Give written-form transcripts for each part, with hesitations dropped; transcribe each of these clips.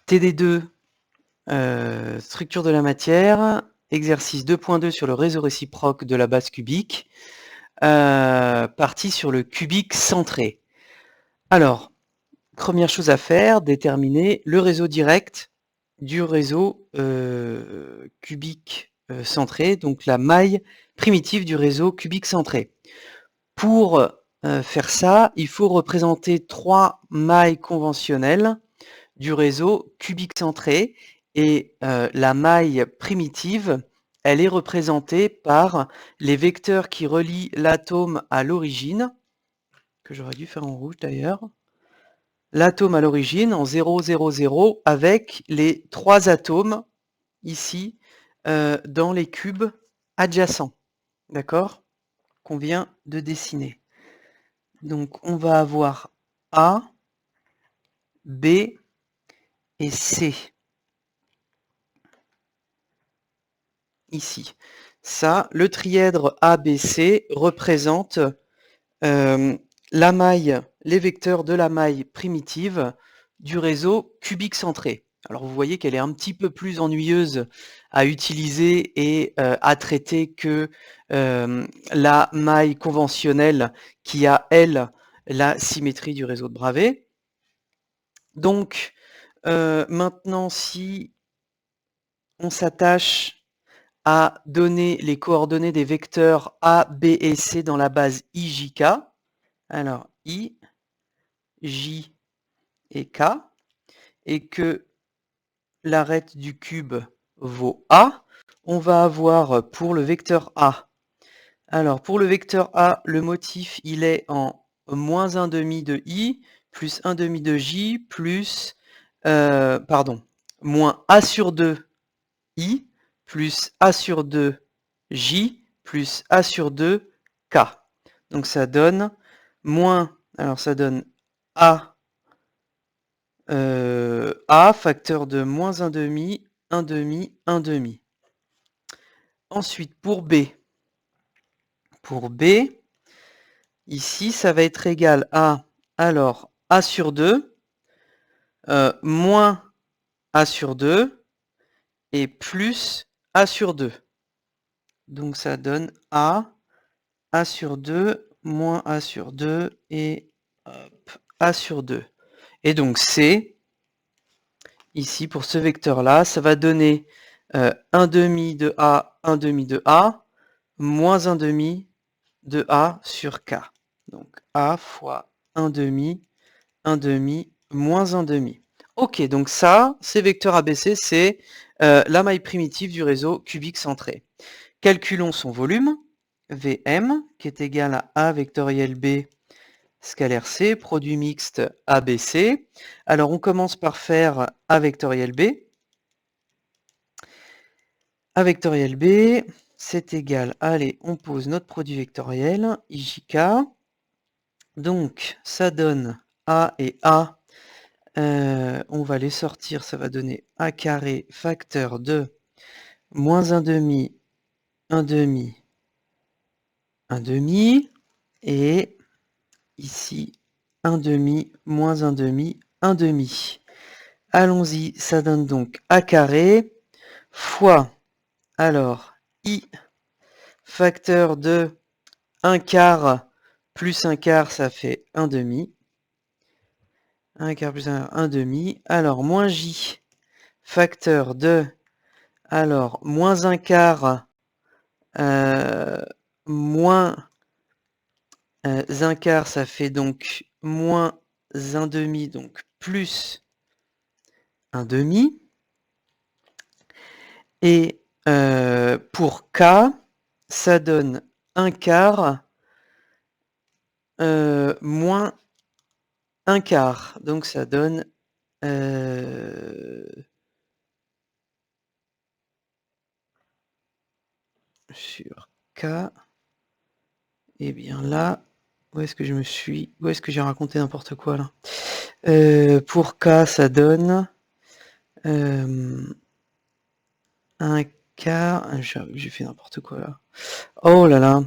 TD2, structure de la matière, exercice 2.2 sur le réseau réciproque de la base cubique, partie sur le cubique centré. Alors, première chose à faire, déterminer le réseau direct du réseau cubique centré, donc la maille primitive du réseau cubique centré. Pour faire ça, il faut représenter 3 mailles conventionnelles du réseau cubique centré et la maille primitive, elle est représentée par les vecteurs qui relient l'atome à l'origine, que j'aurais dû faire en rouge d'ailleurs, l'atome à l'origine en 0, 0, 0 avec les 3 atomes ici dans les cubes adjacents, d'accord, qu'on vient de dessiner. Donc on va avoir A, B et C. Ici. Ça, le trièdre ABC représente la maille, les vecteurs de la maille primitive du réseau cubique centré. Alors vous voyez qu'elle est un petit peu plus ennuyeuse à utiliser et à traiter que la maille conventionnelle qui a, elle, la symétrie du réseau de Bravais. Donc, maintenant, si on s'attache à donner les coordonnées des vecteurs A, B et C dans la base IJK, alors I, J et K, et que l'arête du cube vaut A, on va avoir pour le vecteur A. Alors pour le vecteur A, le motif il est en moins 1/2 de I, plus 1/2 de J, plus, moins A sur 2 I, plus A sur 2 J, plus A sur 2 K. Donc ça donne moins, alors ça donne A, A facteur de moins 1/2, 1/2, 1/2. Ensuite, pour B, ici, ça va être égal à, alors, A sur 2, moins A sur 2, et plus A sur 2. Donc ça donne A sur 2, moins A sur 2, et hop, A sur 2. Et donc C, ici, pour ce vecteur-là, ça va donner 1/2 de A, 1/2 de A, moins 1/2 de A sur K. Donc A fois 1/2, 1/2, moins 1/2. Ok, donc ça, ces vecteurs ABC, c'est la maille primitive du réseau cubique centré. Calculons son volume, Vm, qui est égal à A vectoriel B scalaire C, produit mixte ABC. Alors on commence par faire A vectoriel B. A vectoriel B, c'est égal, allez, on pose notre produit vectoriel, IJK. Donc, ça donne A et A. On va les sortir, ça va donner A carré facteur de moins 1/2, 1/2, 1/2. Et ici, 1/2, moins 1/2, 1/2. Allons-y, ça donne donc A carré fois, alors, I facteur de 1 quart plus 1 quart, ça fait 1/2. 1 quart plus 1/2. Alors, moins J facteur de, alors, moins 1 quart, moins 1 quart, ça fait donc moins 1/2, donc plus 1/2. Et pour K, ça donne 1 quart moins 1 quart. Donc ça donne sur K, et bien là, où est-ce que je me suis, où est-ce que j'ai raconté n'importe quoi là, pour K, ça donne 1 quart, j'ai fait n'importe quoi là, oh là là,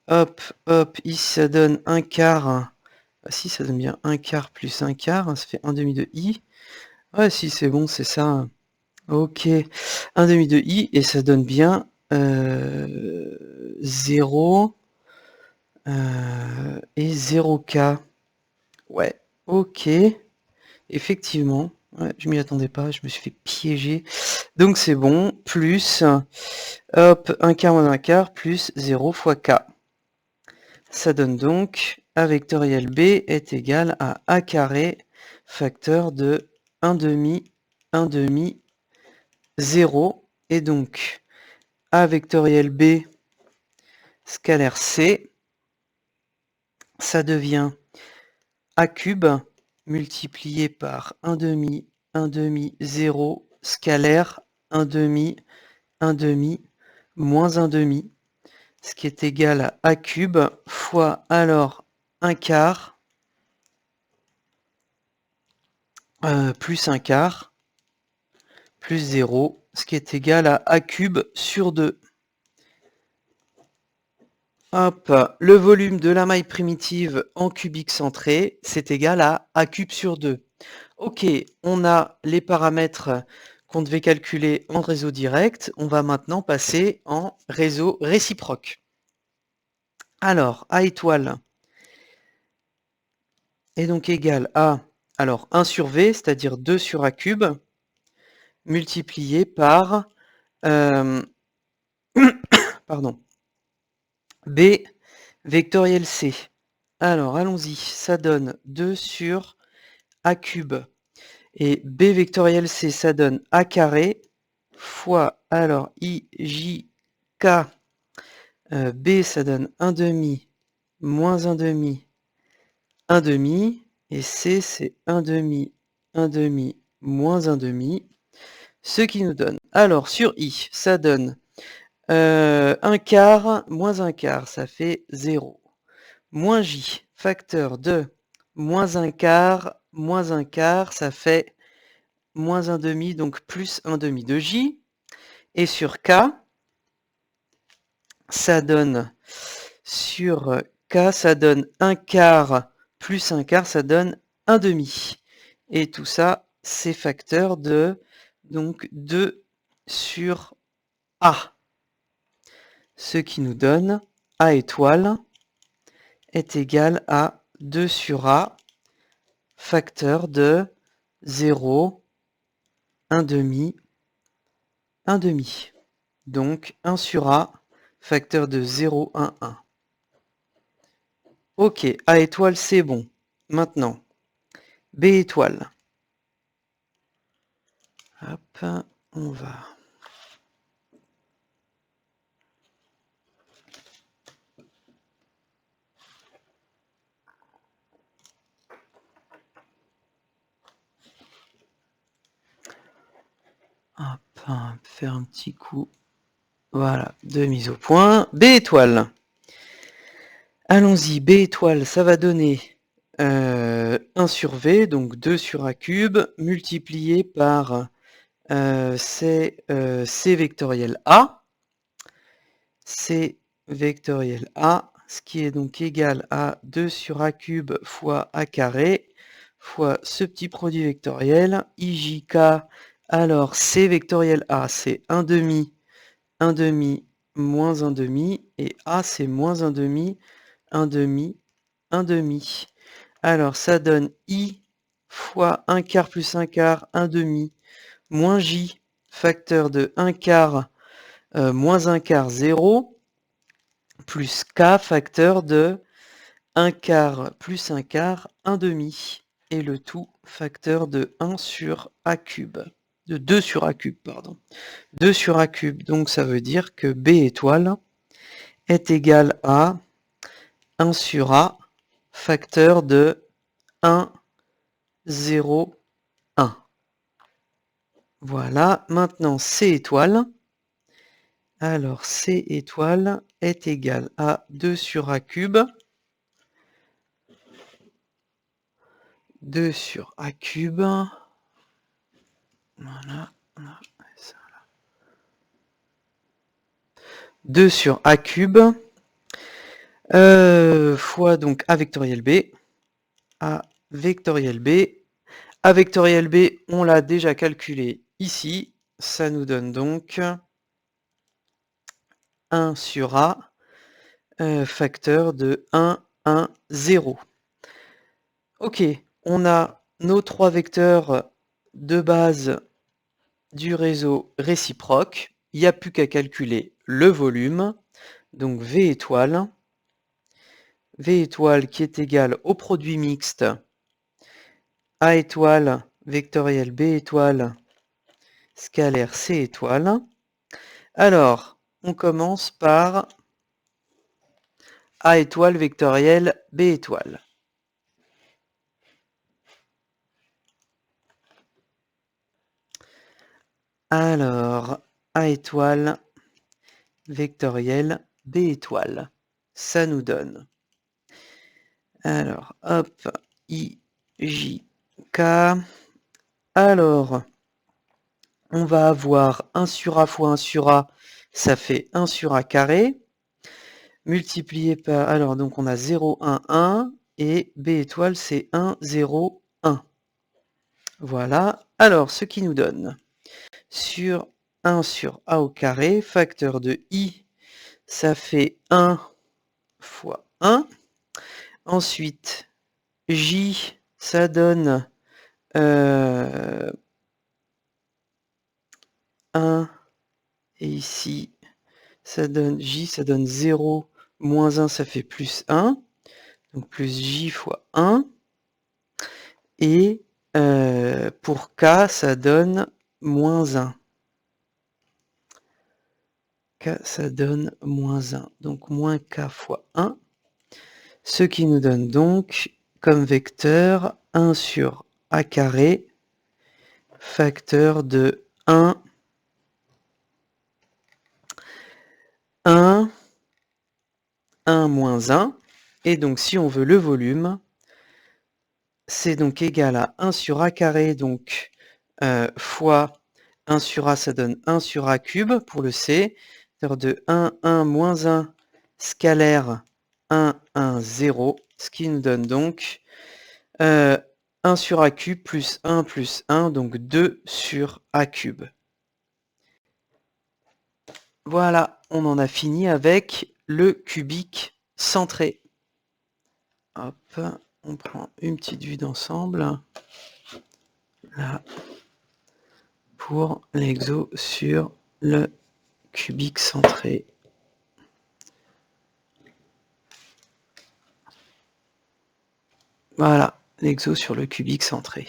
hop, hop, ici ça donne 1 quart, bah si ça donne bien 1 quart plus 1 quart, ça fait 1/2 de I, Ouais, si, c'est bon, c'est ça. Ok. 1 demi de i, et ça donne bien 0 et 0K. Ouais, ok. Effectivement. Ouais, je m'y attendais pas, je me suis fait piéger. Donc c'est bon, plus, hop, 1 quart moins 1 quart, plus 0 fois K. Ça donne donc A vectoriel B est égal à A carré facteur de 1 demi, 0. Et donc, A vectoriel B scalaire C, ça devient A cube multiplié par 1 demi, 0, scalaire 1 demi, moins 1 demi, ce qui est égal à A cube fois alors 1 quart plus 1 quart plus 0, ce qui est égal à A cube sur 2. Hop, le volume de la maille primitive en cubique centré, c'est égal à A cube sur 2. Ok, on a les paramètres qu'on devait calculer en réseau direct. On va maintenant passer en réseau réciproque. Alors, A étoile est donc égal à, alors 1 sur V, c'est-à-dire 2 sur A cube, multiplié par pardon, B vectoriel C. Alors, allons-y, ça donne 2 sur A cube. Et B vectoriel C, ça donne A carré fois, alors, IJK, B, ça donne 1 demi, moins 1 demi, 1 demi, et C, c'est 1 demi, moins 1 demi, ce qui nous donne, alors, sur I, ça donne 1 quart, moins 1 quart, ça fait 0. Moins J, facteur de moins 1 quart, ça fait moins 1 demi, donc plus 1 demi de J. Et sur K, ça donne, sur K, ça donne 1 quart plus 1 quart, ça donne 1 demi. Et tout ça, c'est facteur de, donc, 2 sur A. Ce qui nous donne A étoile est égal à 2 sur A, facteur de 0, 1 demi, 1 demi. Donc 1 sur A, facteur de 0, 1, 1. Ok, A étoile, c'est bon. Maintenant, B étoile. Hop, on va... Hop, faire un petit coup. Voilà, de mise au point. B étoile. Allons-y, B étoile, ça va donner 1 sur V, donc 2 sur A cube, multiplié par C vectoriel A. C vectoriel A, ce qui est donc égal à 2 sur A cube fois A carré, fois ce petit produit vectoriel, IJK, alors C vectoriel A, c'est 1 demi, moins 1 demi, et A, c'est moins 1 demi, 1 demi, 1 demi. Alors, ça donne I fois 1 quart plus 1 quart, 1 demi, moins J, facteur de 1 quart, moins 1 quart, 0, plus K, facteur de 1 quart plus 1 quart, 1 demi. Et le tout, facteur de 1 sur A cube. De 2 sur A cube, pardon. 2 sur A cube, donc ça veut dire que B étoile est égal à 1 sur A, facteur de 1, 0, 1. Voilà, maintenant C étoile. Alors C étoile est égal à 2 sur A cube. 2 sur A cube. Voilà. 2 sur A cube. Fois donc A vectoriel B. A vectoriel B. A vectoriel B, on l'a déjà calculé ici. Ça nous donne donc 1 sur A, facteur de 1, 1, 0. Ok, on a nos 3 vecteurs de base du réseau réciproque. Il n'y a plus qu'à calculer le volume. Donc V étoile qui est égal au produit mixte A étoile vectoriel B étoile scalaire C étoile. Alors, on commence par A étoile vectoriel B étoile. Alors, A étoile vectoriel B étoile. Ça nous donne. Alors, hop, I, J, K. Alors, on va avoir 1 sur A fois 1 sur A, ça fait 1 sur A carré. Multiplié par, alors donc on a 0, 1, 1, et B étoile c'est 1, 0, 1. Voilà, alors ce qui nous donne sur 1 sur A au carré, facteur de I, ça fait 1 fois 1. Ensuite, J, ça donne 1, et ici, ça donne J, ça donne 0, moins 1, ça fait plus 1. Donc plus J fois 1. Et pour K, ça donne moins 1. K, ça donne moins 1. Donc moins K fois 1. Ce qui nous donne donc comme vecteur 1 sur A carré, facteur de 1, 1, 1 moins 1. Et donc si on veut le volume, c'est donc égal à 1 sur A carré, donc fois 1 sur A, ça donne 1 sur A cube pour le C. De 1, 1, moins 1, scalaire 1, 1, 0, ce qui nous donne donc 1 sur A cube plus 1, donc 2 sur A cube. Voilà, on en a fini avec le cubique centré. Hop, on prend une petite vue d'ensemble. Là, pour l'exo sur le cubique centré. Voilà, l'exo sur le cubique centré.